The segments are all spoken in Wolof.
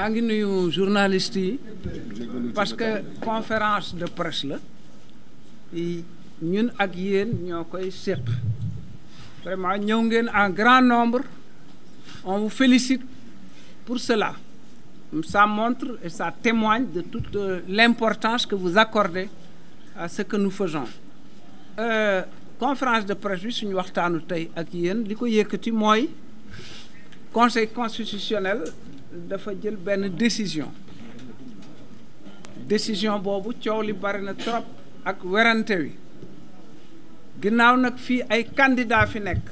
maa ngi nuyu journaliste yi parce que conférence de presse la ñun ak yéen ñoo koy séq vraiment ñëw ngeen en grand nombre, on vous félicite pour cela. Ça montre et ça témoigne de toute l'importance que vous accordez à ce que nous faisons. Conférence de presse bi suñu waxtaanu tey ak yéen li ko yëkkati mooy conseil constitutionnel dafa jël benn décision boobu coow li bari na trop ak werante wi ginnaaw nag fii ay candidat fi nekk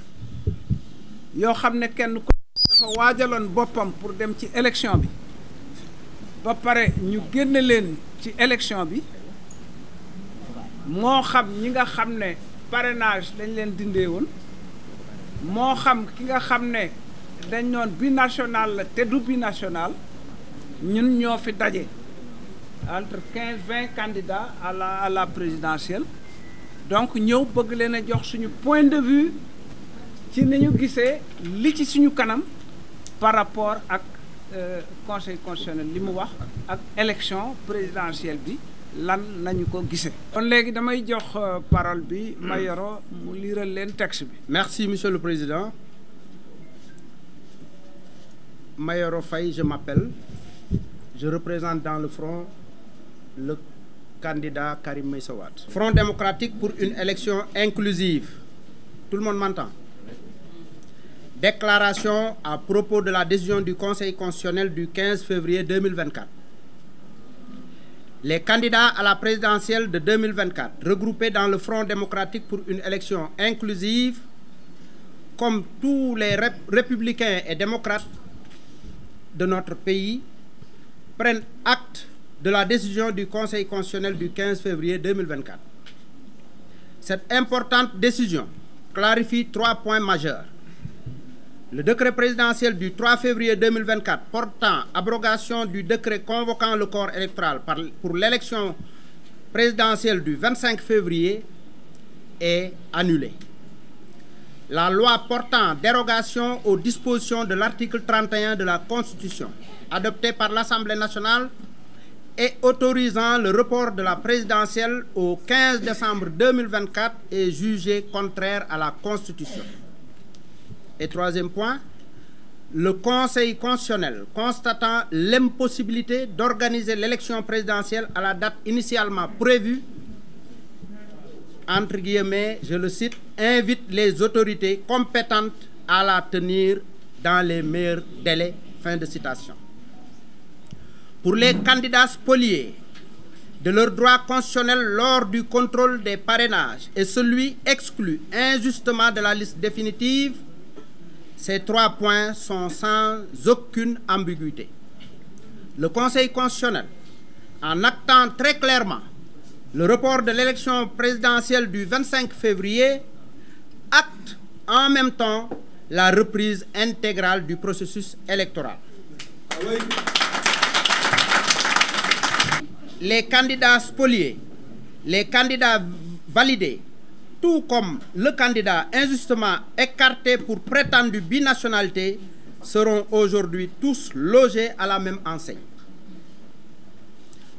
yoo xam ne kenn ko dafa waajaloon boppam pour dem ci élection bi ba pare ñu génne leen ci élection bi moo xam ñi nga xam ne parrainage dañ leen dindee woon moo xam ki nga xam ne dañ noon binational la te du binational ñun ñoo fi daje entre 15-20 candidats à la présidentielle donc ñëw bëgg leen a jox suñu point de vue ci ni ñu gisee li ci suñu kanam par rapport ak conseil constitutionnel li mu wax ak élection présidentielle bi lan nañu ko gisee. kon léegi damay jox parole bi Mayoro mu liiral leen texte bi. Merci monsieur le président. Mayoro Faye, je m'appelle. Je représente dans le front le candidat Karim Meïssa Wade. Front démocratique pour une élection inclusive. Tout le monde m'entend? Déclaration à propos de la décision du Conseil constitutionnel du 15 février 2024. Les candidats à la présidentielle de 2024, regroupés dans le Front démocratique pour une élection inclusive, comme tous les républicains et démocrates de notre pays, prennent acte de la décision du Conseil constitutionnel du 15 février 2024. Cette importante décision clarifie 3 points majeurs. Le décret présidentiel du 3 février 2024 portant abrogation du décret convoquant le corps électoral pour l'élection présidentielle du 25 février est annulé. La loi portant dérogation aux dispositions de l'article 31 de la Constitution, adoptée par l'Assemblée nationale et autorisant le report de la présidentielle au 15 décembre 2024 est jugée contraire à la Constitution. Et troisième point, le Conseil constitutionnel, constatant l'impossibilité d'organiser l'élection présidentielle à la date initialement prévue, entre guillemets, je le cite, invite les autorités compétentes à la tenir dans les meilleurs délais. Fin de citation. Pour les candidats spoliés de leurs droits constitutionnels lors du contrôle des parrainages et celui exclu injustement de la liste définitive, ces 3 points sont sans aucune ambiguïté. Le Conseil constitutionnel, en actant très clairement le report de l'élection présidentielle du 25 février, acte en même temps la reprise intégrale du processus électoral. Les candidats spoliés, les candidats validés, tout comme le candidat injustement écarté pour prétendue binationalité, seront aujourd'hui tous logés à la même enseigne.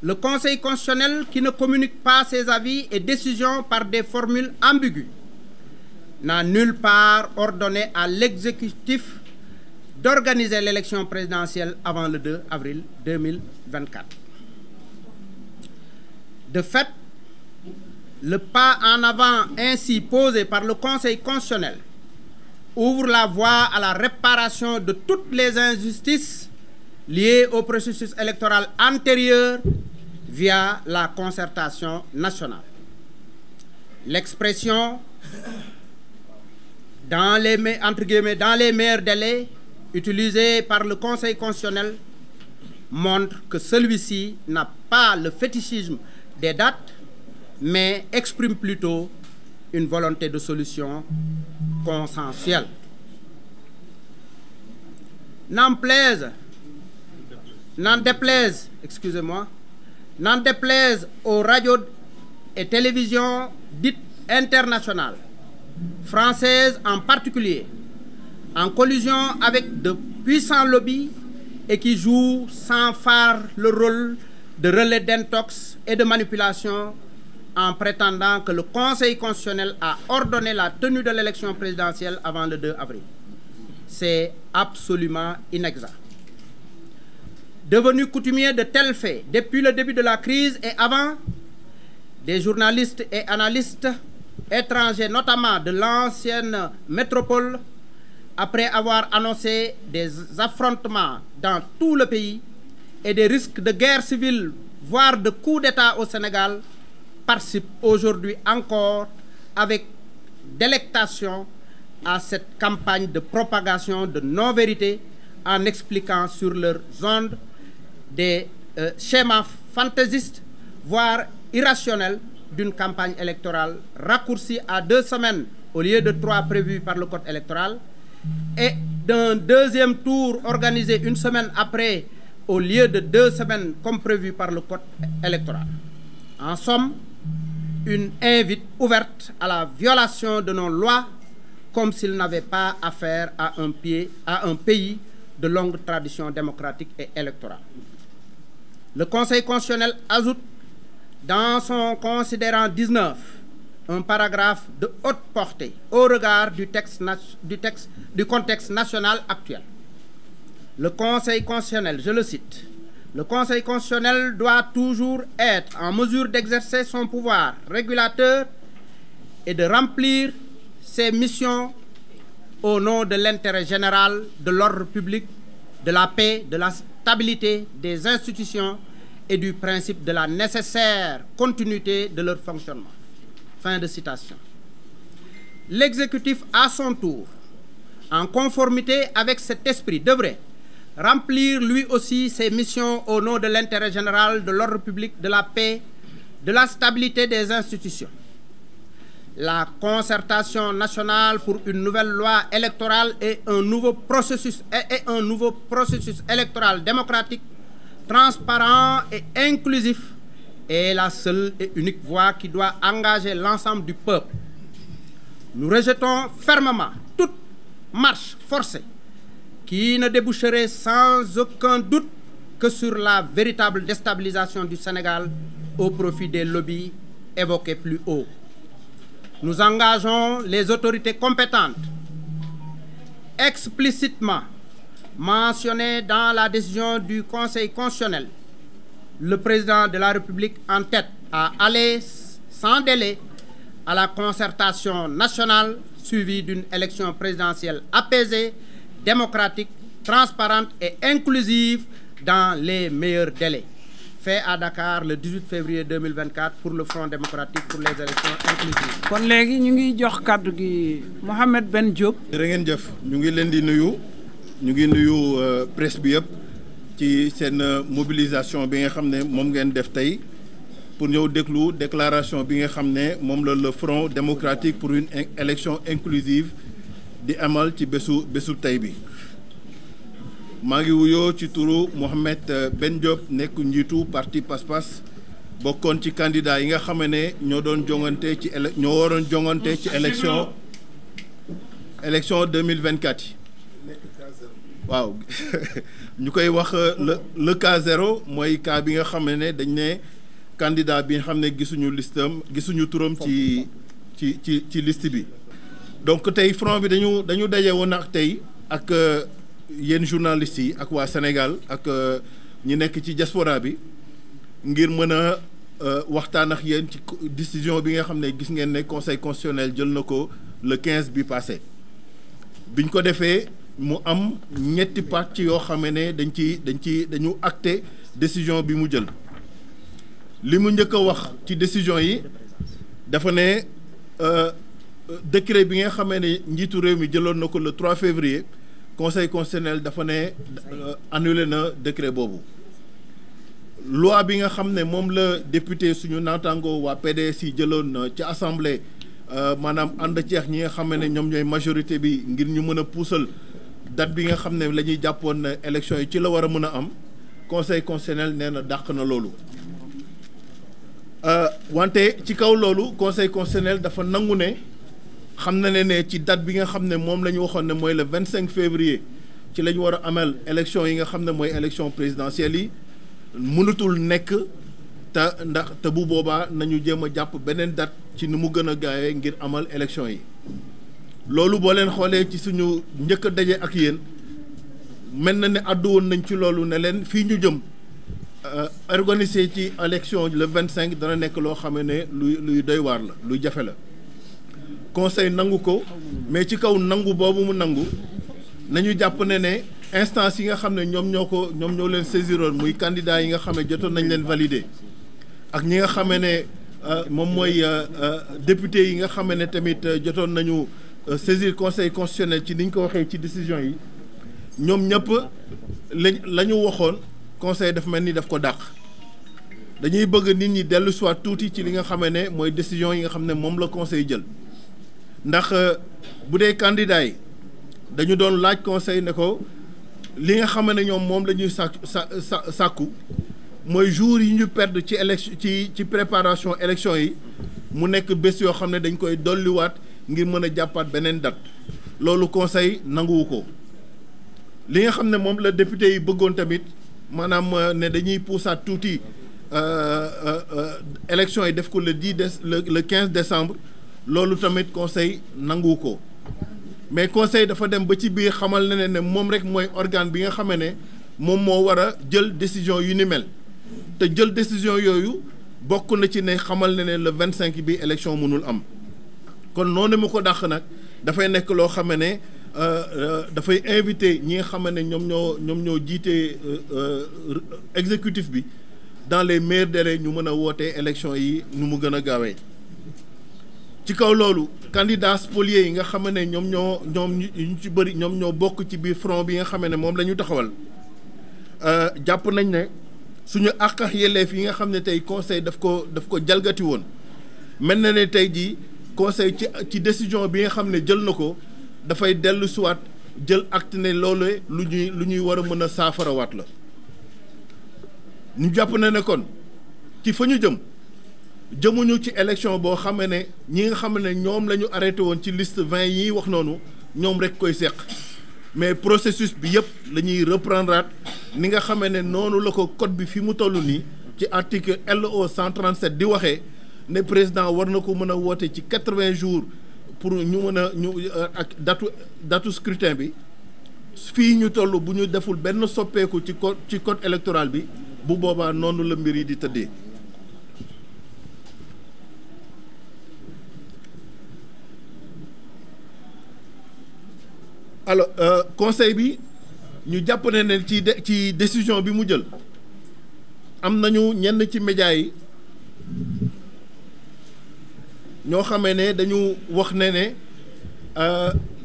Le Conseil constitutionnel, qui ne communique pas ses avis et décisions par des formules ambiguës, n'a nulle part ordonné à l'exécutif d'organiser l'élection présidentielle avant le 2 avril 2024. De fait, le pas en avant ainsi posé par le Conseil constitutionnel ouvre la voie à la réparation de toutes les injustices liées au processus électoral antérieur via la concertation nationale. L'expression dans les meilleurs délais utilisée par le Conseil constitutionnel montre que celui-ci n'a pas le fétichisme des dates, mais exprime plutôt une volonté de solution consensuelle. N'en déplaise aux radios et télévisions dites internationales, françaises en particulier, en collusion avec de puissants lobbies et qui joue sans phare le rôle de relais d'intox et de manipulation en prétendant que le Conseil constitutionnel a ordonné la tenue de l'élection présidentielle avant le 2 avril. C'est absolument inexact. Devenu coutumier de tels faits depuis le début de la crise et avant, des journalistes et analystes étrangers, notamment de l'ancienne métropole, après avoir annoncé des affrontements dans tout le pays et des risques de guerre civile, voire de coup d'État au Sénégal, participent aujourd'hui encore avec délectation à cette campagne de propagation de non-vérité en expliquant sur leurs ondes des schémas fantaisistes, voire irrationnels, d'une campagne électorale raccourcie à 2 semaines au lieu de 3 prévus par le code électoral et d'un deuxième tour organisé 1 semaine après au lieu de 2 semaines comme prévu par le code électoral. En somme, une invite ouverte à la violation de nos lois comme s'il n'avait pas affaire à un pays de longue tradition démocratique et électorale. Le Conseil constitutionnel ajoute dans son considérant 19 un paragraphe de haute portée au regard du contexte national actuel. Le Conseil constitutionnel, je le cite, le Conseil constitutionnel doit toujours être en mesure d'exercer son pouvoir régulateur et de remplir ses missions au nom de l'intérêt général, de l'ordre public, de la paix, de la stabilité des institutions et du principe de la nécessaire continuité de leur fonctionnement. Fin de citation. L'exécutif, à son tour, en conformité avec cet esprit, devrait remplir lui aussi ses missions au nom de l'intérêt général, de l'ordre public, de la paix, de la stabilité des institutions. La concertation nationale pour une nouvelle loi électorale et un nouveau processus électoral démocratique, transparent et inclusif est la seule et unique voie qui doit engager l'ensemble du peuple. Nous rejetons fermement toute marche forcée qui ne déboucherait sans aucun doute que sur la véritable déstabilisation du Sénégal au profit des lobbies évoqués plus haut. Nous engageons les autorités compétentes, explicitement mentionnées dans la décision du Conseil constitutionnel, le président de la République en tête, à aller sans délai à la concertation nationale suivie d'une élection présidentielle apaisée, démocratique, transparente et inclusive dans les meilleurs délais. Fait à Dakar le 18 février 2024 pour le Front démocratique pour les élections inclusives. kon léegi ñu ngi jox kàddu gi Mohamed Ben Diop. jërë ngeen jëf ñu ngi leen di nuyu presse bi yëpp ci seen mobilisation bi nga xam ne moom ngeen def tey pour ñëw déglu déclaration bi nga xam ne moom la le Front démocratique pour une élection inclusive di amal ci bésu tey bi. maa ngi wuyoo ci turu Mohamed Ben Diop nekk njiitu parti Pass-Pass bokkoon ci candidat yi nga xam ne ñoo doon jongante ci élection 2024 yi waaw ñu koy wax le cas zéro mooy cas bi nga xam ne dañ ne candidat bi nga xam ne gisuñu turam ci liste bi. donc tey front bi dañu daje woon ak tey ak yéen journalistes yi ak waa Sénégal ak ñi nekk ci diaspora bi ngir mën a waxtaan ak yéen ci décision bi nga xam ne gis ngeen ne conseil constitutionnel jël na ko le 15 bi passé biñ ko defee mu am ñetti pàcc yoo xam ne dañu acté décision bi mu jël. li mu njëkk a wax ci décision yi dafa ne décret bi nga xam ne njiitu réew mi jëloon na ko le 3 février. conseil constitutionnel dafa ne annulé na décret boobu. loi bi nga xam ne moom la député suñu naataango waa PDS yi jëloon ci assemblée maanaam ànd ceex ñi nga xam ne ñoom ñooy majorité bi ngir ñu mën a puusal date bi nga xam ne la ñuy jàppoon ne élection yi ci la war a mën a am conseil constitutionnel nee na dàq na loolu. wante ci kaw loolu conseil constitutionnel dafa nangu ne xam na ne ci date bi nga xam ne moom la ñu waxoon ne mooy le 25 février ci la ñu war a amal élection yi nga xam ne mooy élection présidentielle yi mënatul nekk te bu boobaa nañu jéem a jàpp beneen date ci ni mu gën a gaawee ngir amal élection yi loolu boo leen xoolee ci suñu njëkk a daje ak yéen mel na ne àddu woon nañ ci loolu ne leen fii ñu jëm organiser ci élection le 25 dana nekk loo xam ne luy doy waar la luy jafe la conseil nangu ko mais ci kaw nangu boobu mu nangu nañu jàpp ne instance yi nga xam ne ñoom ñoo leen saisiroon muy candidat yi nga xam ne jotoon nañ leen valider ak ñi nga xam ne moom mooy député yi nga xam ne tamit jotoon nañu saisir conseil constitutionnel ci ni ñu ko waxee ci décision yi ñoom ñëpp la ñu waxoon conseil dafa mel ni daf ko dàq dañuy bëgg nit ñi dellu soit tuuti ci li nga xam ne mooy décision yi nga xam ne moom la conseil jël ndax bu dee candidat yi dañu doon laaj conseil ne ko li nga xam ne ñoom moom la ñuy sàkku mooy jour yi ñu perdre ci élection ci préparation élection yi mu nekk bés yoo xam ne dañ koy dolliwaat ngir mën a jàppaat beneen date loolu conseil nanguwu ko li nga xam ne moom la député yi bëggoon tamit maanaam ne dañuy puusaat tuuti élection yi def ko le 15 décembre loolu tamit conseil nanguwu ko mais conseil dafa dem ba ci biir xamal na ne moom rek mooy organe bi nga xam ne moom moo war a jël décision yu ni mel te jël décision yooyu bokk na ci ne xamal na ne le 25 bi élection mënul am kon noonu mu ko dàq nag dafay nekk loo xam ne dafay invité ñi nga xam ne ñoom ñoo jiite exécutif bi dans les meilleurs délais ñu mën a wootee élection yi nu mu gën a gaawee ci kaw loolu candidats spoliés yi nga xam ne ñoom ñu ci bëri ñoom ñoo bokk ci biir front bi nga xam ne moom la ñu taxawal jàpp nañ ne suñu àq ak yelleef yi nga xam ne tey conseil daf ko jalgati woon mel na ne tey jii conseil ci décision bi nga xam ne jël na ko dafay dellu siwaat jël acte ne loolu lu ñuy war a mën a saafarawaat la ñu jàpp ne kon ci fa ñu jëmuñu ci élection boo xam ne ñi nga xam ne ñoom la ñu arrêté woon ci liste 20 yi wax noonu ñoom rek koy seq mais processus bi yëpp la ñuy reprendre ni nga xam ne noonu la ko code bi fi mu toll nii ci article LO 137 di waxee ne président war na ko mën a woote ci 80 jours pour ñu mën a ak datu scrutin bi fii ñu toll bu ñu deful benn soppeeku ci code électoral bi bu boobaa noonu la mbir yi di tëddee. alors conseil bi ñu jàpp ne ci décision bi mu jël am nañu ñenn ci médias yi ñoo xamee ne dañu wax ne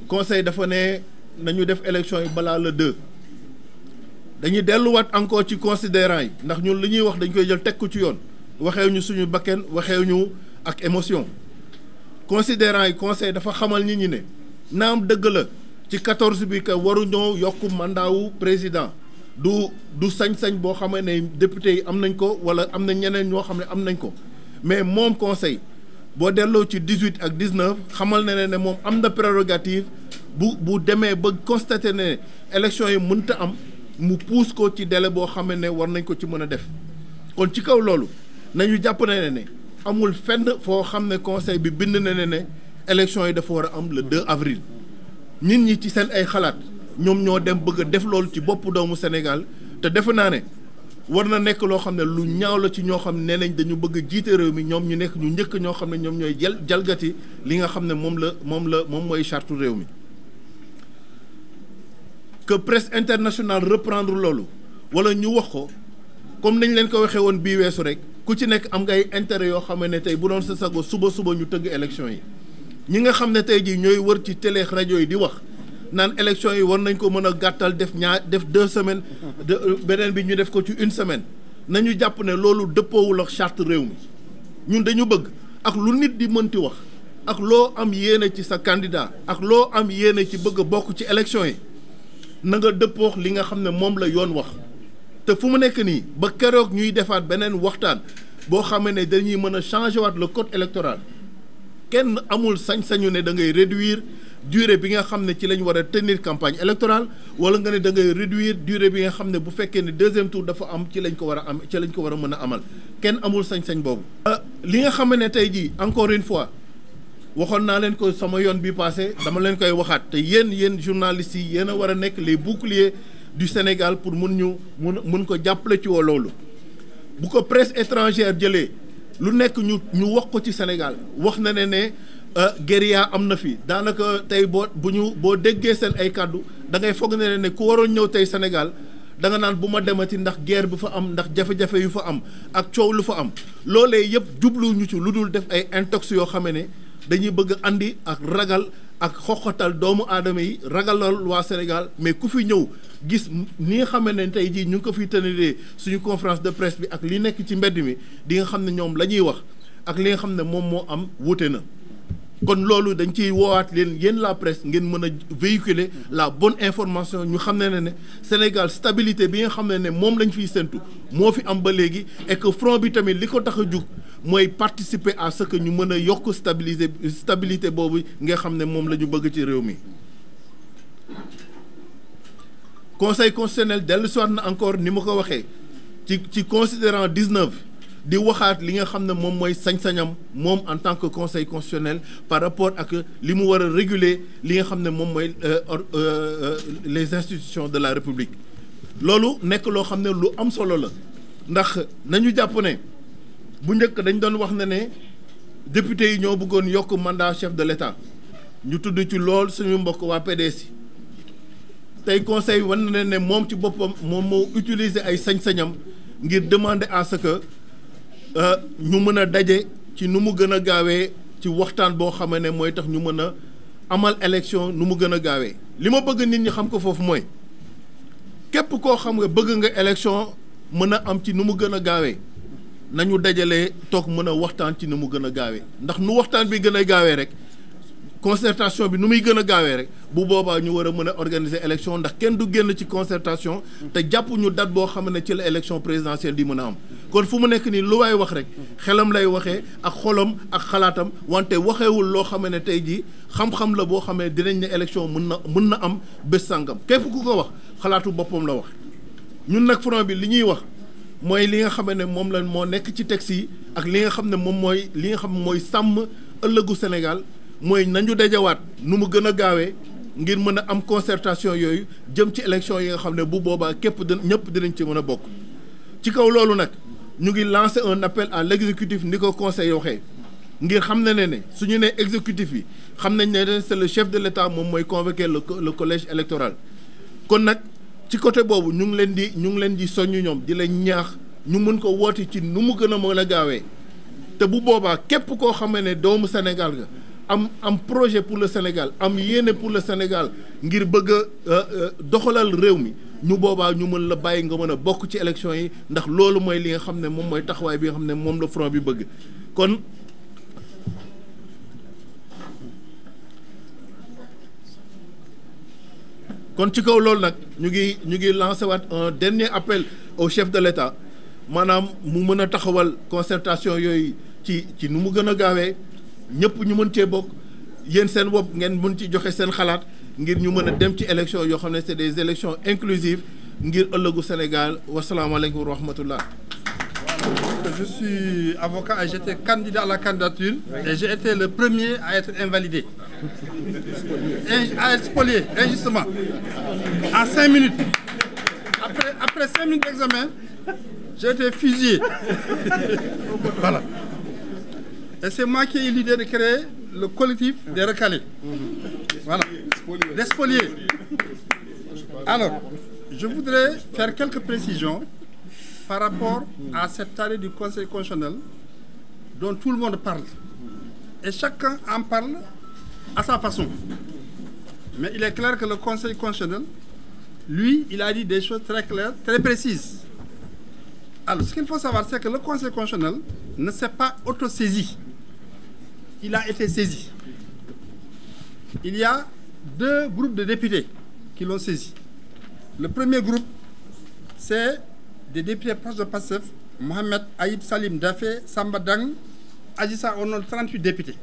conseil dafa ne nañu def élection yi balaa le 2 dañuy delluwaat encore ci considérant yi ndax ñun li ñuy wax dañ koy jël teg ko ci yoon waxee ñu suñu bakken waxee ñu ak émotion considérant yi conseil dafa xamal nit ñi ne naam dëgg la ci 14 bi que waruñoo yokk mandat wu président du sañ-sañ boo xamee ne député yi am nañ ko wala am na ñeneen ñoo xam ne am nañ ko mais moom conseil boo delloo ci 18 ak 19 xamal na ne moom am na prérogative bu demee ba constaté ne élection yi mënta am mu pousse ko ci délai boo xam ne war nañ ko ci mën a def kon ci kaw loolu nañu jàpp ne amul fenn foo xam ne conseil bi bind na ne élection yi dafa war a am le 2 avril nit ñi ci seen ay xalaat ñoom ñoo dem bëgg a def loolu ci boppu doomu Sénégal te defe naa ne war na nekk loo xam ne lu ñaaw la ci ñoo xam ne nañ dañu bëgg a jiite réew mi ñoom ñu nekk ñu njëkk ñoo xam ne ñoom ñooy jalgati li nga xam ne moom mooy charte réew mi. Que presse internationale reprendre loolu wala ñu wax ko comme nañ leen ko waxee woon bii weesu rek ku ci nekk am ngay intérêt yoo xam ne tey bu doon sa sago suba ñu tëgg élection yi ñi nga xam ne tey jii ñooy wër ci télé rajo yi di wax naan élection yi war nañ ko mën a gàttal def 2 semaines beneen bi ñu def ko ci 1 semaine nañu jàpp ne loolu dëppoowul ak charte réew mi ñun dañu bëgg ak lu nit di mënti wax ak loo am yéene ci sa candidat ak loo am yéene ci bëgg a bokk ci élection yi na nga dëppoox li nga xam ne moom la yoon wax te fu mu nekk nii ba keroog ñuy defaat beneen waxtaan boo xam ne dañuy mën a changer waat le code électoral kenn amul sañ-sañu ne da ngay réduire durée bi nga xam ne ci lañ war a tenir campagne électorale wala nga ne da ngay réduire durée bi nga xam ne bu fekkee ne deuxième tour dafa am ci lañ ko war a am ci lañ ko war a mën a amal kenn amul sañ-sañ boobu. li nga xam ne tey jii encore une fois waxoon naa leen ko sama yoon bi passé dama leen koy waxaat te yéen journalistes yi yéen a war a nekk les boucliers du Sénégal pour mun ko jàppale ci woo loolu bu ko presse étrangère jëlee lu nekk ñu wax ko ci Sénégal wax na ne guérilla am na fi daanaka tey boo déggee seen ay kàddu da ngay foog ne ku waroon ñëw tey Sénégal da nga naan bu ma demati ndax guerre bi fa am ndax jafe-jafe yu fa am ak coow lu fa am loolee yëpp jubluwuñu ci lu dul def ay intox yoo xam ne dañuy bëgg andi ak ragal ak xoxatal doomu aadama yi ragalal waa Sénégal mais ku fi ñëw gis ni nga xam ne tey jii ñu ngi ko fi tenir suñu conférence de presse bi ak li nekk ci mbedd mi di nga xam ne ñoom la ñuy wax ak li nga xam ne moom moo am wuute na. kon loolu dañ ciy woowaat leen yéen la presse ngeen mën a véhiculer la bonne information ñu xam ne Sénégal stabilité bi nga xam ne moom lañ fiy séntu moo fi am ba léegi et que front bi tamit li ko tax a jug mooy participer à ce que ñu mën a yokk stabilité boobu nga xam ne moom la ñu bëgg ci réew mi. Conseil constitutionnel dellu si waat na encore ni ma ko waxee ci considérant 19. di waxaat li nga xam ne moom mooy sañ-sañam moom en tant que conseil constitutionnel par rapport ak li mu war a réguler li nga xam ne moom mooy les institutions de la République loolu nekk loo xam ne lu am solo la ndax nañu jàpp ne bu njëkk dañ doon wax ne député yi ñoo bëggoon yokk mandat chef de l'État ñu tudd ci lool suñu mbokk waa PDS yi tey conseil wan na ne moom ci boppam moom moo utiliser ay sañ-sañam ngir demander à ce que ñu mën a daje ci nu mu gën a gaawee ci waxtaan boo xam ne mooy tax ñu mën a amal élection nu mu gën a gaawee li ma bëgg nit ñi xam ko foofu mooy képp koo xam nga bëgg nga élection mën a am ci nu mu gën a gaawee nañu dajalee toog mën a waxtaan ci nu mu gën a gaawee ndax nu waxtaan bi gën a gaawee rek concertation bi nu muy gën a gaawee rek bu boobaa ñu war a mën a organiser élection ndax kenn du génn ci concertation te jàpp ñu date boo xam ne ci la élection présidentielle di mën a am kon fu mu nekk nii lu waay wax rek xelam lay waxee ak xolam ak xalaatam wante waxeewul loo xam ne tey jii xam-xam la boo xam ne dinañ ne élection mën na am bés sàngam képp ku ko wax xalaatu boppam la wax ñun nag front bi li ñuy wax mooy li nga xam ne moom la moo nekk ci texte yi ak li nga xam ne moom mooy li nga xam mooy sàmm ëllëgu Sénégal mooy nañu dajawaat nu mu gën a gaawee ngir mën a am concertation yooyu jëm ci élection yi nga xam ne bu boobaa ñëpp dinañ ci mën a bokk ci kaw loolu nag ñu ngi lancer un appel à l'exécutif ni ko conseil waxee ngir xam ne suñu nee exécutif yi xam nañ ne c'est le chef de l'État moom mooy convoquer le collège électoral kon nag ci côté boobu ñu ngi leen di soññu ñoom di leen ñaax ñu mën ko woote ci nu mu gën a mën a gaawee te bu boobaa képp koo xam ne doomu Sénégal nga am projet pour le Sénégal am yéene pour le Sénégal ngir bëgg a doxalal réew mi ñu boobaa ñu mën la bàyyi nga mën a bokk ci élection yi ndax loolu mooy li nga xam ne moom mooy taxawaay bi nga xam ne moom la front bi bëgg kon ci kaw loolu nag ñu ngi lancé waat un dernier appel au chef de l'État maanaam mu mën a taxawal concertation yooyu ci nu mu gën a gaawee ñëpp ñu mën cee bokk yéen seen bopp ngeen mën ci joxe seen xalaat ngir ñu mën a dem ci élection yoo xam ne c'est des élections inclusives ngir ëllëgu Sénégal wasalaamaaleykum wa rahmatullah. Je suis avocat et j'étais candidat à la candidature et j'ai été le premier à être invalidé. À être spolié, injustement. En 5 minutes. Après 5 minutes d'examen, j'ai été fusillé. Voilà. Et c'est moi qui ai eu l'idée de créer le collectif des recalés. Voilà. Des spoliés. Alors, je voudrais faire quelques précisions par rapport à cette année du Conseil constitutionnel dont tout le monde parle. Et chacun en parle à sa façon. Mais il est clair que le Conseil constitutionnel, lui, il a dit des choses très claires, très précises. Alors, ce qu'il faut savoir, c'est que le Conseil constitutionnel ne s'est pas autosaisi. Il a été saisi. Il y a 2 groupes de députés qui l'ont saisi. Le premier groupe, c'est des députés proches de PASTEF, Mohamed Aïb Salim Dafé, Samba Dang, Adissa au nom de 38 députés.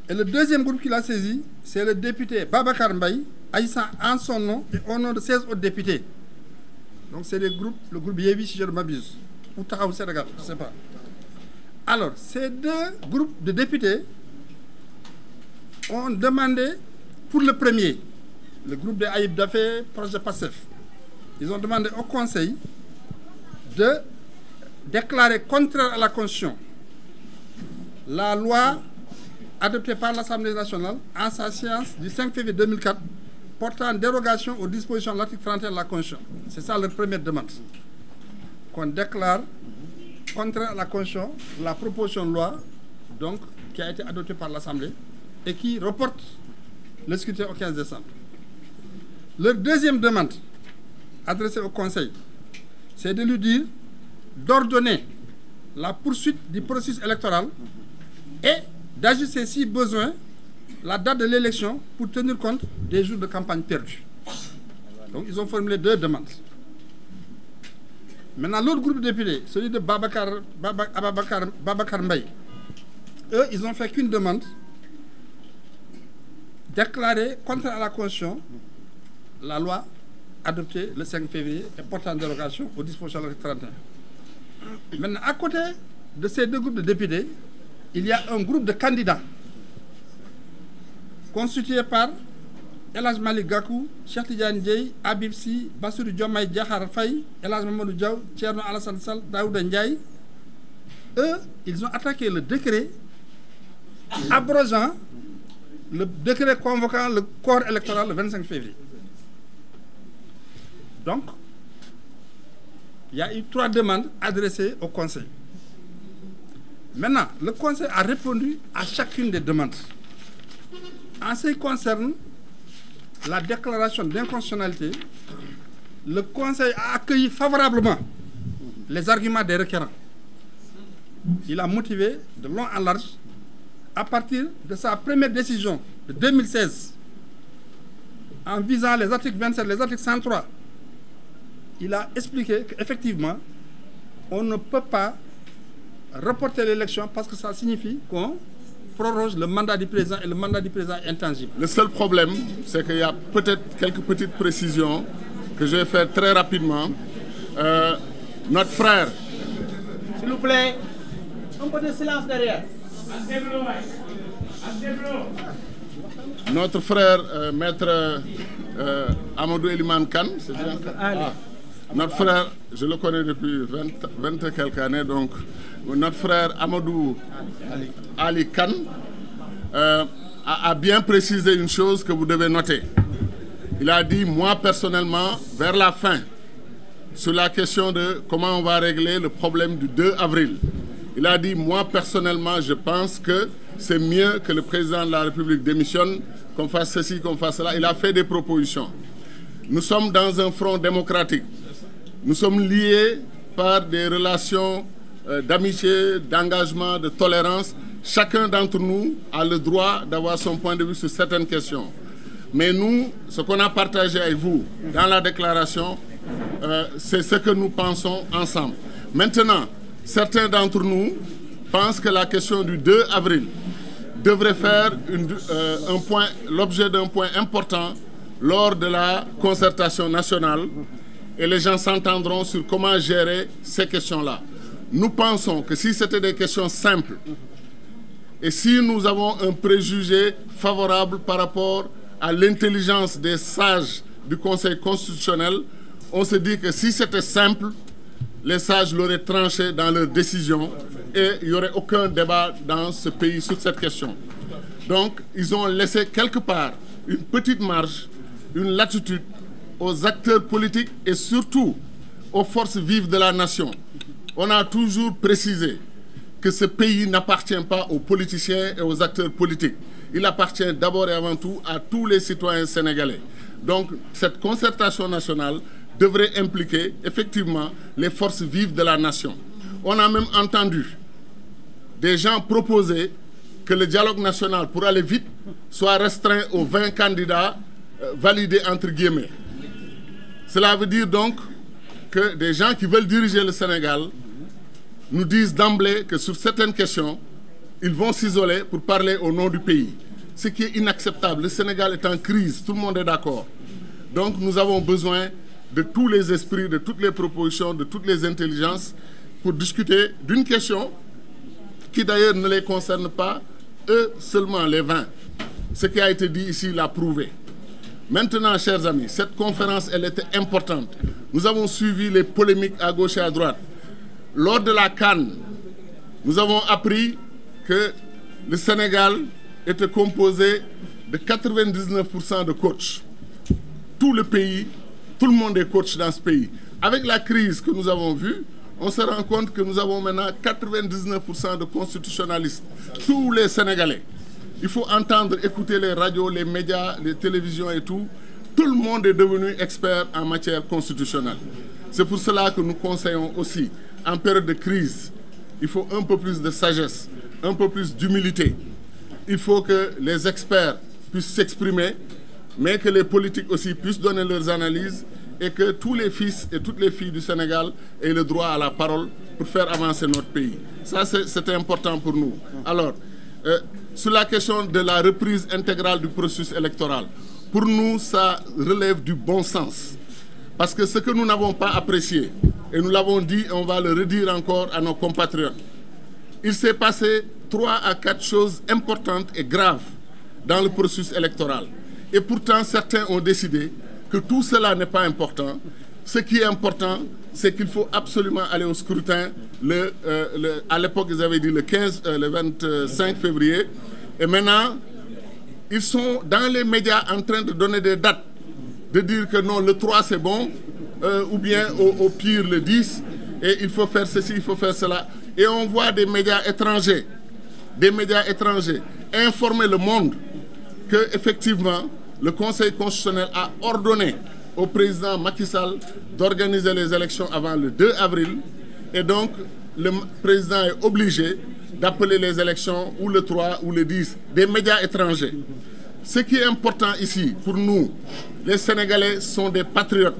Et le deuxième groupe qu'il a saisi, c'est le député Babacar Mbaye, agissant en son nom et au nom de 16 autres députés. Donc c'est le groupe Yévi, si je ne m'abuse. Ou Tahaou Sénégal, je ne sais pas. Alors, ces deux groupes de députés ont demandé, pour le premier, le groupe de Aïb Dafé, proche de PASSEF, ils ont demandé au Conseil de déclarer contraire à la Constitution la loi adoptée par l'Assemblée nationale en sa séance du 5 février 2004 portant dérogation aux dispositions de l'article 31 de la Constitution. C'est ça leur première demande. Qu'on déclare contraire à la Constitution la proposition de loi donc, qui a été adoptée par l'Assemblée et qui reporte le scrutin au 15 décembre. Leur deuxième demande adressée au Conseil, c'est de lui dire d'ordonner la poursuite du processus électoral et d'ajuster si besoin la date de l'élection pour tenir compte des jours de campagne perdus. Donc ils ont formulé deux demandes. Maintenant, l'autre groupe de députés, celui de Babacar Mbaye, eux, ils n'ont fait qu'une demande, déclarer contraire à la Constitution la loi adoptée le 5 février et portant dérogation aux dispositions de l'article 31. Maintenant, à côté de ces deux groupes de députés, il y a un groupe de candidats constitué par El Hadj Malick Gakou, Cheikh Tidiane Dièye, Habib Sy, Bassirou Diomaye Diakhar Faye, El Hadj Mamadou Diaw, Thierno Alassane Sall, Daouda Ndiaye. Eux, ils ont attaqué le décret abrogeant le décret convoquant le corps électoral le 25 février. Donc, il y a eu 3 demandes adressées au Conseil. Maintenant, le Conseil a répondu à chacune des demandes. En ce qui concerne la déclaration d'inconstitutionnalité, le Conseil a accueilli favorablement les arguments des requérants. Il a motivé de long en large à partir de sa première décision de 2016 en visant les articles 27, les articles 103. Il a expliqué qu'effectivement, on ne peut pas reporter l'élection parce que ça signifie qu'on proroge le mandat du président et le mandat du président est intangible. Le seul problème, c'est qu'il y a peut-être quelques petites précisions que je vais faire très rapidement. Notre frère... S'il vous plaît, un peu de silence derrière. Notre frère, maître Amadou Eliman Kane, c'est bien ça? Notre frère, je le connais depuis 20 et quelques années, donc notre frère Amadou Ali Kane a bien précisé une chose que vous devez noter. Il a dit, moi personnellement, vers la fin, sur la question de comment on va régler le problème du 2 avril, il a dit, moi personnellement, je pense que c'est mieux que le président de la République démissionne, qu'on fasse ceci, qu'on fasse cela. Il a fait des propositions. Nous sommes dans un front démocratique. Nous sommes liés par des relations d'amitié, d'engagement, de tolérance. Chacun d'entre nous a le droit d'avoir son point de vue sur certaines questions. Mais nous, ce qu'on a partagé avec vous dans la déclaration, c'est ce que nous pensons ensemble. Maintenant, certains d'entre nous pensent que la question du 2 avril devrait faire l'objet d'un point important lors de la concertation nationale et les gens s'entendront sur comment gérer ces questions-là. Nous pensons que si c'était des questions simples et si nous avons un préjugé favorable par rapport à l'intelligence des sages du Conseil constitutionnel, on se dit que si c'était simple, les sages l'auraient tranché dans leurs décisions et il n'y aurait aucun débat dans ce pays sur cette question. Donc, ils ont laissé quelque part une petite marge, une latitude aux acteurs politiques et surtout aux forces vives de la nation. On a toujours précisé que ce pays n'appartient pas aux politiciens et aux acteurs politiques. Il appartient d'abord et avant tout à tous les citoyens sénégalais. Donc, cette concertation nationale devrait impliquer effectivement les forces vives de la nation. On a même entendu des gens proposer que le dialogue national, pour aller vite, soit restreint aux 20 candidats validés entre guillemets. Cela veut dire donc que des gens qui veulent diriger le Sénégal nous disent d'emblée que sur certaines questions, ils vont s'isoler pour parler au nom du pays. Ce qui est inacceptable. Le Sénégal est en crise, tout le monde est d'accord. Donc nous avons besoin de tous les esprits, de toutes les propositions, de toutes les intelligences pour discuter d'une question qui d'ailleurs ne les concerne pas, eux seulement, les 20. Ce qui a été dit ici l'a prouvé. Maintenant, chers amis, cette conférence, elle était importante. Nous avons suivi les polémiques à gauche et à droite. Lors de la CAN, nous avons appris que le Sénégal était composé de 99% de coachs. Tout le pays, tout le monde est coach dans ce pays. Avec la crise que nous avons vue, on se rend compte que nous avons maintenant 99% de constitutionnalistes. Tous les Sénégalais. Il faut entendre, écouter les radios, les médias, les télévisions et tout. Tout le monde est devenu expert en matière constitutionnelle. C'est pour cela que nous conseillons aussi, en période de crise, il faut un peu plus de sagesse, un peu plus d'humilité. Il faut que les experts puissent s'exprimer, mais que les politiques aussi puissent donner leurs analyses et que tous les fils et toutes les filles du Sénégal aient le droit à la parole pour faire avancer notre pays. Ça, c'est important pour nous. Alors, sur la question de la reprise intégrale du processus électoral, pour nous, ça relève du bon sens. Parce que ce que nous n'avons pas apprécié, et nous l'avons dit, on va le redire encore à nos compatriotes, il s'est passé 3 à 4 choses importantes et graves dans le processus électoral. Et pourtant, certains ont décidé que tout cela n'est pas important. Ce qui est important, c'est qu'il faut absolument aller au scrutin. À l'époque, ils avaient dit le 25 février. Et maintenant, ils sont dans les médias en train de donner des dates, de dire que non, le 3 c'est bon, ou bien au pire le 10, et il faut faire ceci, il faut faire cela. Et on voit des médias étrangers informer le monde que effectivement le Conseil constitutionnel a ordonné au président Macky Sall d'organiser les élections avant le 2 avril. Et donc, le président est obligé d'appeler les élections ou le 3 ou le 10, des médias étrangers. Ce qui est important ici, pour nous, les Sénégalais sont des patriotes.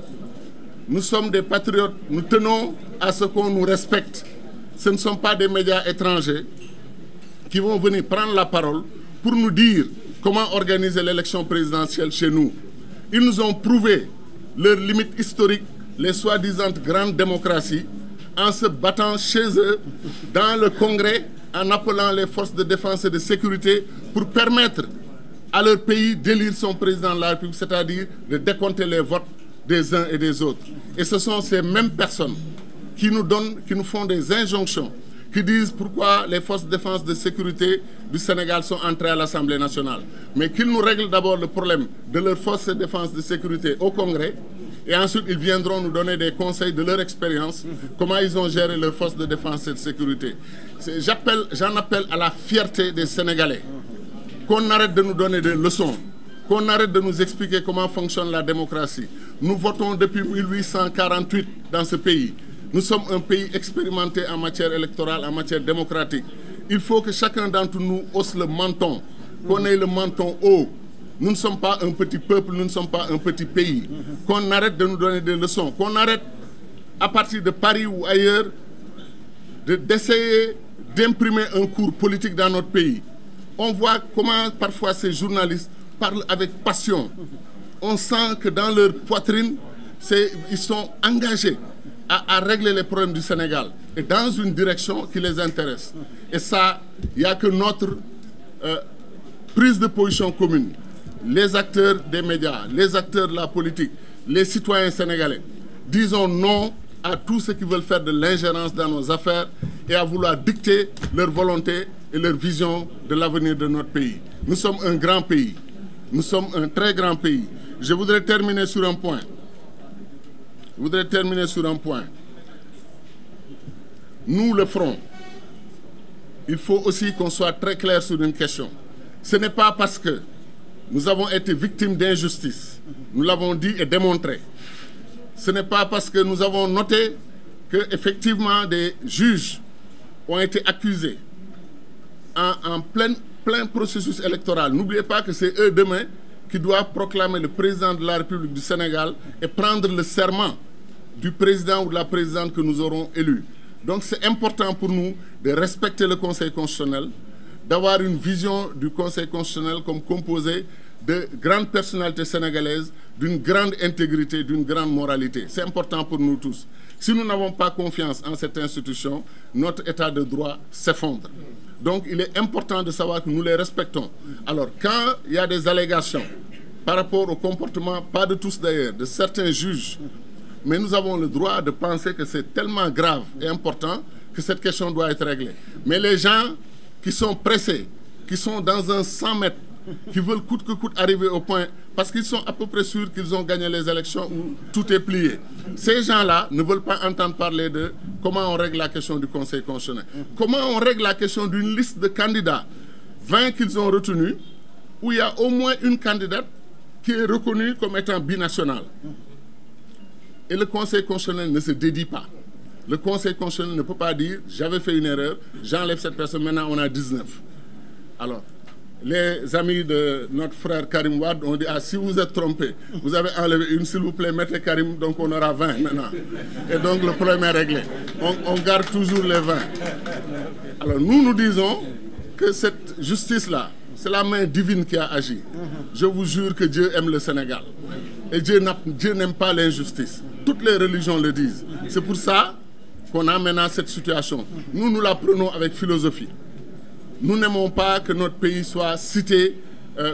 Nous sommes des patriotes, nous tenons à ce qu'on nous respecte. Ce ne sont pas des médias étrangers qui vont venir prendre la parole pour nous dire comment organiser l'élection présidentielle chez nous. Ils nous ont prouvé leurs limites historiques, les soi-disant grandes démocraties, en se battant chez eux, dans le Congrès, en appelant les forces de défense et de sécurité pour permettre à leur pays d'élire son président de la République, c'est-à-dire de décompter les votes des uns et des autres. Et ce sont ces mêmes personnes qui nous font des injonctions, qui disent pourquoi les forces de défense et de sécurité du Sénégal sont entrées à l'Assemblée nationale. Mais qu'ils nous règlent d'abord le problème de leurs forces de défense et de sécurité au Congrès, et ensuite ils viendront nous donner des conseils de leur expérience, comment ils ont géré leurs forces de défense et de sécurité. J'en appelle à la fierté des Sénégalais, qu'on arrête de nous donner des leçons, qu'on arrête de nous expliquer comment fonctionne la démocratie. Nous votons depuis 1848 dans ce pays. Nous sommes un pays expérimenté en matière électorale, en matière démocratique. Il faut que chacun d'entre nous hausse le menton, qu'on ait le menton haut. Nous ne sommes pas un petit peuple, nous ne sommes pas un petit pays. Qu'on arrête de nous donner des leçons, qu'on arrête, à partir de Paris ou ailleurs, d'essayer d'imprimer un cours politique dans notre pays. On voit comment parfois ces journalistes parlent avec passion. On sent que dans leur poitrine, ils sont engagés à régler les problèmes du Sénégal et dans une direction qui les intéresse. Et ça, il n'y a que notre prise de position commune. Les acteurs des médias, les acteurs de la politique, les citoyens sénégalais, disons non à tous ceux qui veulent faire de l'ingérence dans nos affaires et à vouloir dicter leur volonté et leur vision de l'avenir de notre pays. Nous sommes un grand pays. Nous sommes un très grand pays. Je voudrais terminer sur un point. Nous, le Front, il faut aussi qu'on soit très clair sur une question. Ce n'est pas parce que nous avons été victimes d'injustice, nous l'avons dit et démontré. Ce n'est pas parce que nous avons noté qu'effectivement des juges ont été accusés en plein processus électoral. N'oubliez pas que c'est eux demain qui doivent proclamer le président de la République du Sénégal et prendre le serment du président ou de la présidente que nous aurons élu. Donc c'est important pour nous de respecter le Conseil constitutionnel, d'avoir une vision du Conseil constitutionnel comme composé de grandes personnalités sénégalaises, d'une grande intégrité, d'une grande moralité. C'est important pour nous tous. Si nous n'avons pas confiance en cette institution, notre état de droit s'effondre. Donc il est important de savoir que nous les respectons. Alors quand il y a des allégations par rapport au comportement, pas de tous d'ailleurs, de certains juges, mais nous avons le droit de penser que c'est tellement grave et important que cette question doit être réglée. Mais les gens qui sont pressés, qui sont dans un 100 mètres, qui veulent coûte que coûte arriver au point, parce qu'ils sont à peu près sûrs qu'ils ont gagné les élections où tout est plié. Ces gens-là ne veulent pas entendre parler de comment on règle la question du Conseil constitutionnel. Comment on règle la question d'une liste de candidats, 20 qu'ils ont retenus, où il y a au moins une candidate qui est reconnue comme étant binationale. Et le Conseil constitutionnel ne se dédie pas. Le Conseil constitutionnel ne peut pas dire « j'avais fait une erreur, j'enlève cette personne, maintenant on a 19 ». Alors, les amis de notre frère Karim Wade ont dit « ah, si vous êtes trompé, vous avez enlevé une, s'il vous plaît, mettez Karim, donc on aura 20 maintenant ». Et donc le problème est réglé. On garde toujours les 20. Alors nous disons que cette justice-là, c'est la main divine qui a agi. Je vous jure que Dieu aime le Sénégal. Et Dieu n'aime pas l'injustice. Toutes les religions le disent. C'est pour ça qu'on a maintenant cette situation. Nous la prenons avec philosophie. Nous n'aimons pas que notre pays soit cité,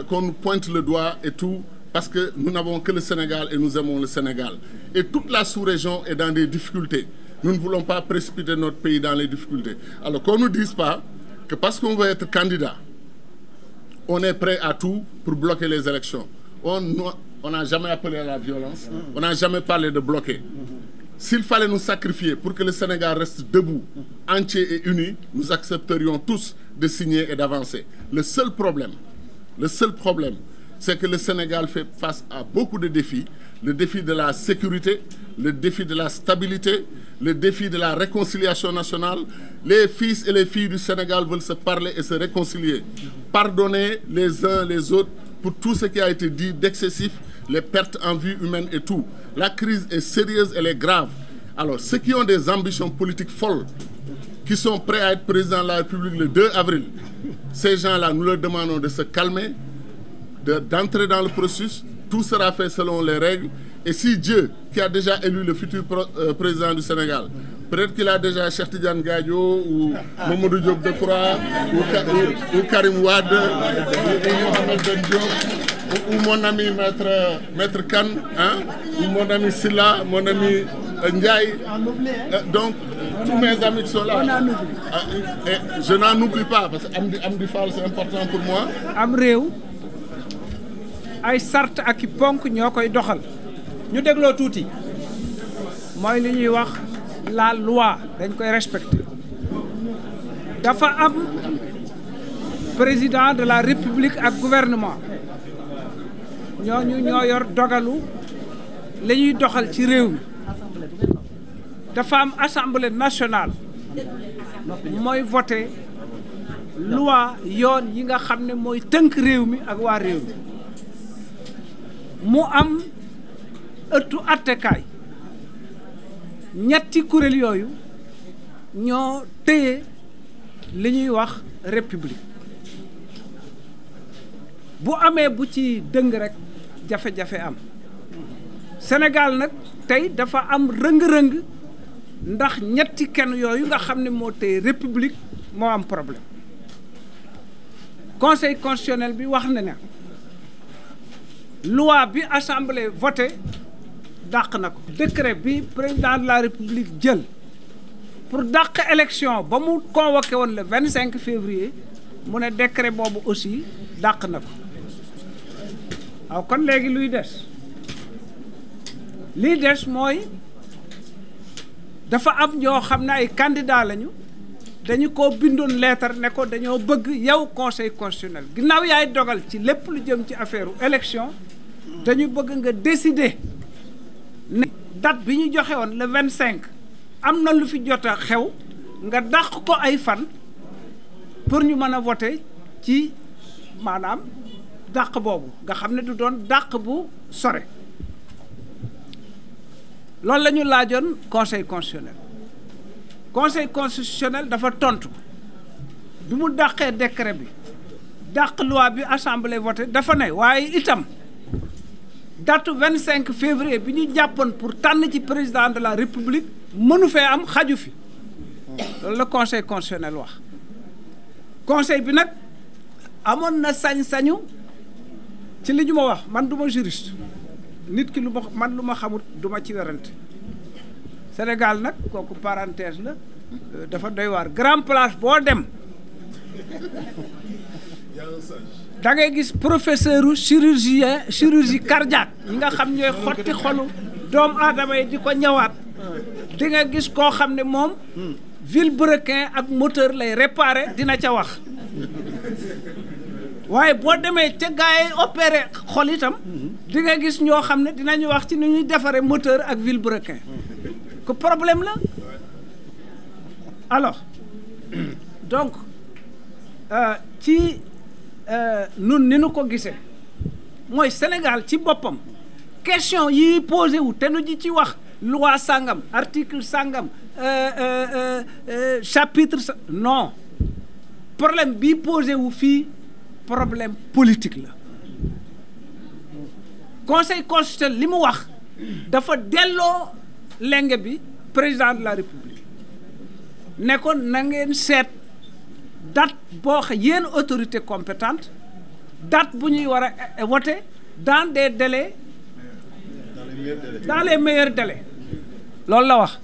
qu'on nous pointe le doigt et tout, parce que nous n'avons que le Sénégal et nous aimons le Sénégal. Et toute la sous-région est dans des difficultés. Nous ne voulons pas précipiter notre pays dans les difficultés. Alors qu'on ne nous dise pas que parce qu'on veut être candidat, on est prêt à tout pour bloquer les élections. On n'a jamais appelé à la violence, on n'a jamais parlé de bloquer. S'il fallait nous sacrifier pour que le Sénégal reste debout, entier et uni, nous accepterions tous de signer et d'avancer. Le seul problème, c'est que le Sénégal fait face à beaucoup de défis. Le défi de la sécurité, le défi de la stabilité, le défi de la réconciliation nationale. Les fils et les filles du Sénégal veulent se parler et se réconcilier. Pardonner les uns les autres pour tout ce qui a été dit d'excessif, les pertes en vie humaine et tout. La crise est sérieuse, elle est grave. Alors, ceux qui ont des ambitions politiques folles, qui sont prêts à être président de la République le 2 avril, ces gens-là, nous leur demandons de se calmer, d'entrer dans le processus. Tout sera fait selon les règles. Et si Dieu, qui a déjà élu le futur président du Sénégal, peut-être qu'il a déjà Cheikh Tidiane Gadio ou Mamadou Diop Decroix ou Karim Wade ou Mohamed Ben Diop ou mon ami Maître Khan, hein, ou mon ami Silla, mon ami Ndiaye. Donc, tous mes amis qui sont là. Et je n'en oublie pas, parce que Amdi Fall, c'est important pour moi. Am réew ay sart ak i ponk ñoo koy doxal ñu dégloo tuuti mooy li ñuy wax la loi dañ koy respecter dafa am président de la république ak gouvernement ñooñu ñoo yor dogalu li ñuy doxal ci réew mi dafa am assemblée nationale mooy voté loi yoon yi nga xam ne mooy tënk réew mi ak waa réew mi mu am ëttu attekaay ñetti kuréel yooyu ñoo téye li ñuy wax république bu amee bu ci dëng rek jafe-jafe am Sénégal nag tey dafa am rëng-rëng ndax ñetti kenn yooyu nga xam ne moo téye république moo am problème conseil constitutionnel bi wax na ne loi bi assemblée voté dàq na ko décret bi président de la république jël pour dàq élection ba mu convoqué woon le 25 février mu ne décret boobu aussi dàq na ko waaw kon léegi luy des mooy dafa am ñoo xam ne ay candidat lañu dañu ko bindoon lettre ne ko dañoo bëgg yow conseil constitutionnel ginnaaw yaay dogal ci lépp lu jëm ci affaire élection dañu bëgg nga décider ne date bi ñu joxe woon le 25 am na lu fi jot a xew nga dàq ko ay fan pour ñu mën a voter ci maanaam dàq boobu nga xam ne du doon dàq bu sore loolu la ñu laajoon conseil constitutionnel dafa tontu bi mu dàqee décret bi dàq loi bi assemblée voté dafa ne waaye itam date 25 février bi ñu jàppoon pour tànn ci président de la république mënu fee am xaju fi loolu la conseil constitutionnel wax conseil bi nag amoon na sañ-sañu ci li ñu ma wax man du ma juriste nit ki lu ma xamut du ma ci werante Sénégal nag kooku parenthèse la dafa doy waar grand place boo dem da ngay gis professeur u chirurgie cardiaque ñi nga xam ñooy xotti xolu doomu aadama yi di ko ñëwaat di nga gis koo xam ne moom vilebrequin ak moteur lay réparer dina ca wax waaye boo demee ca gars yi opéré xol itam di nga gis ñoo xam ne dinañu wax ci ni ñuy defaree moteur ak vilebrequin que problème la alors donc ci nun ni nu ko gisee mooy Sénégal ci boppam question yi posé wu te nu ji ci wax loi sangam article sangam chapitre non problème bii posé wu fii problème politique la conseil constitutionnel li mu wax dafa delloo lenge bi président de la république ne ko na ngeen seet date boo xam yéen autorité compétente date bu ñuy war a voter dans des délais dans les meilleurs délais loolu la wax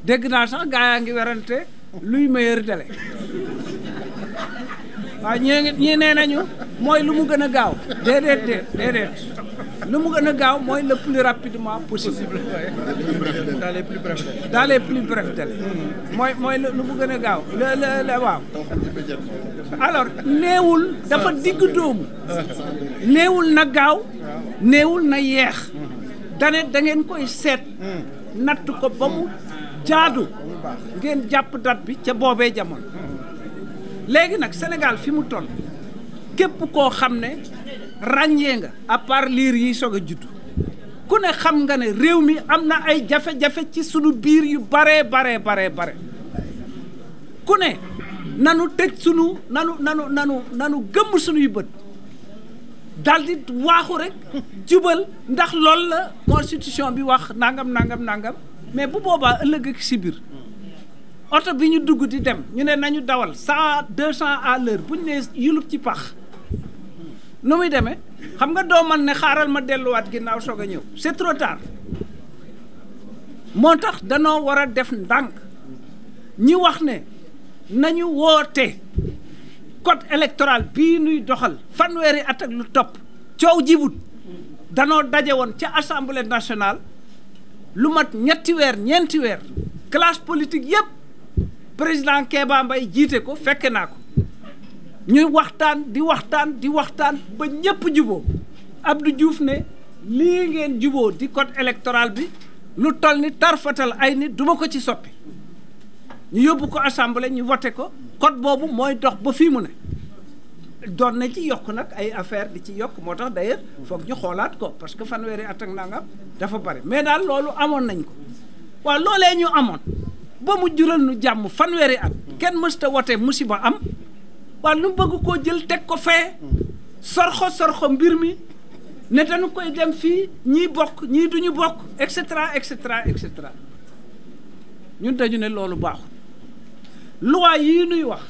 dégg naa sax gaa yaa ngi werante luy meilleur délai waaw ñii nee nañu mooy lu mu gën a gaaw déedéet lu mu gën a gaaw mooy le plus rapidement possible dans les plus brefs délais mooy lu mu gën a gaaw waaw alors néewul dafa digg doomu néewul na gaaw néewul na yeex dane da ngeen koy seet natt ko ba mu jaadu ngeen jàpp date bi ca boobee jamono léegi nag Sénégal fi mu toll képp koo xam ne ràññee nga à part liir yi soog a juddu ku ne xam nga ne réew mi am na ay jafe-jafe ci sunu biir yu bare ku ne nanu tëj sunu nanu gëmm sunuy bët daldi waaxu rek jubal ndax loolu la constitution bi wax nangam mais bu boobaa ëllëg ak si biir oto bi ñu dugg di dem ñu ne nañu dawal 100-200 à l'heure bu ñu nee yulub ci pax nu muy demee xam nga doo man ne xaaral ma delluwaat ginnaaw soog a ñëw c'est trop tard moo tax danoo war a def ndànk ñi wax ne nañu woote code électoral bii nuy doxal fanweeri at ak lu topp coow jibut danoo daje woon ca assemblée nationale lu mat ñeenti weer classe politique yépp président Kéba Mbaye jiite ko fekke naa ko ñuy waxtaan ba ñépp juboo Abdou Diouf ne lii ngeen juboo di code électoral bi lu toll ni tarfatal ay nit duma ko ci soppi ñu yóbbu ko assemblée ñu voté ko code boobu mooy dox ba fii mu ne doon na ci yokk nag ay affaire di ci yokk moo tax d'ailleurs foog ñu xoolaat ko parce que fanweeri at ak nangam dafa bari mais daal loolu amoon nañ ko waaw loolee ñu amoon ba mu jural nu jàmm fanweeri at kenn mësta wote musiba am waaw lu bëgg koo jël teg ko fee sorxo mbir mi ne dañu koy dem fii ñii bokk ñii duñu bokk et cetera ñun dañu ne loolu baaxul loi yii nuy wax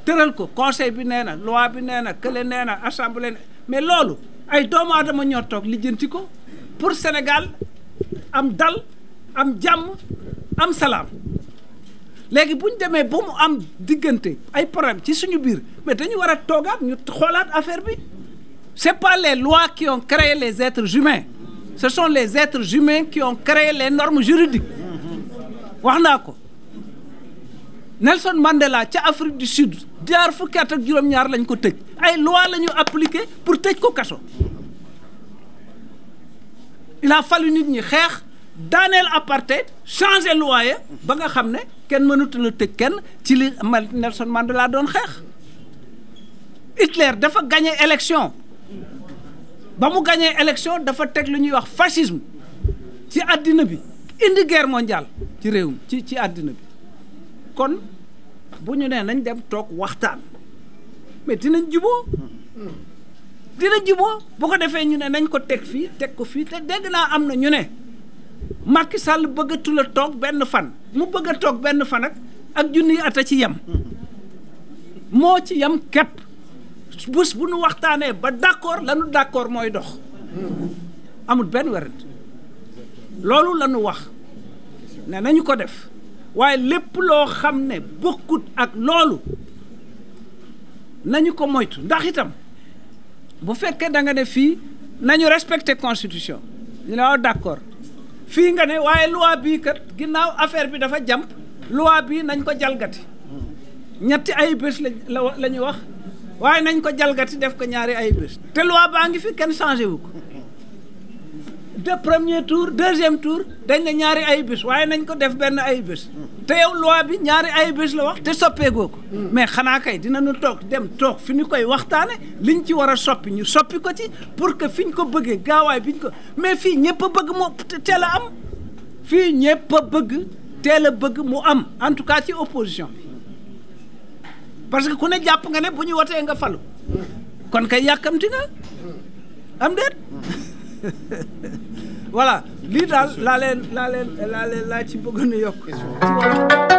tëral ko conseil bi nee na loi bi nee na kële nee na assemblée mais loolu ay doomu aadama ñoo toog lijjanti ko pour Sénégal am dal am jàmm am salaam léegi bu ñu demee ba mu am diggante ay problème ci suñu biir mais dañu war a toogaat ñu xoolaat affaire bi c'est pas les lois qui ont créé les êtres humains ce sont les êtres humains qui ont créé les normes juridiques wax naa ko Nelson Mandela ca Afrique du Sud jaar fukki at ak juróom-ñaar lañ ko tëj ay loi la ñu appliqué pour tëj ko kaso il a fallu nit ñi xeex daaneel apartheid changer loi ya ba nga xam ne kenn mënut la tëj kenn ci li Nelson Mandela doon xeex Hitler dafa gagné élection ba mu gagné élection dafa teg lu ñuy wax fascisme ci àddina bi indi guerre mondiale ci réew mi ci àddina bi kon bu ñu nee nañ dem toog waxtaan mais dinañ juboo bu ko defee ñu ne nañ ko teg fii teg ko fii te dégg naa am na ñu ne Macky Sall bëggatul a toog benn fan mu bëgg a toog benn fan ak junniy at a ci yem moo ci yem képp bés bu nu waxtaanee ba d'accord lanu d'accord mooy dox amul benn werante loolu la ñu wax ne nañu ko def waaye lépp loo xam ne bokkut ak loolu nañu ko moytu ndax itam bu fekkee da nga ne fii nañu respecter constitution ñu ne waaw d'accord fii nga ne waaye loi bii kat ginnaaw affaire bi dafa jàmp loi bii nañ ko jalgati ñetti ay bés la ñu wax waaye nañ ko jalgati def ko ñaari ay bés te loi baa ngi fi kenn changé wu ko de premier tour deuxième tour dañ ne ñaari ay bés waaye nañ ko def benn ay bés te yow loi bi ñaari ay bés la wax te soppeegoo ko mais xanaa kay dinañu toog fi ñu koy waxtaane liñ ci war a soppi ñu soppi ko ci pour que fi ñu ko bëggee gaawaay bi ñu ko mais fii ñëpp a bëgg moo teel a am fii ñëpp a bëgg teel a bëgg mu am en tout cas ci opposition bi parce que ku ne jàpp nga ne bu ñu wotee nga falu kon kay yàkkamti nga am déet voilà lii daal laa ci bëgg na yokk ci wàllu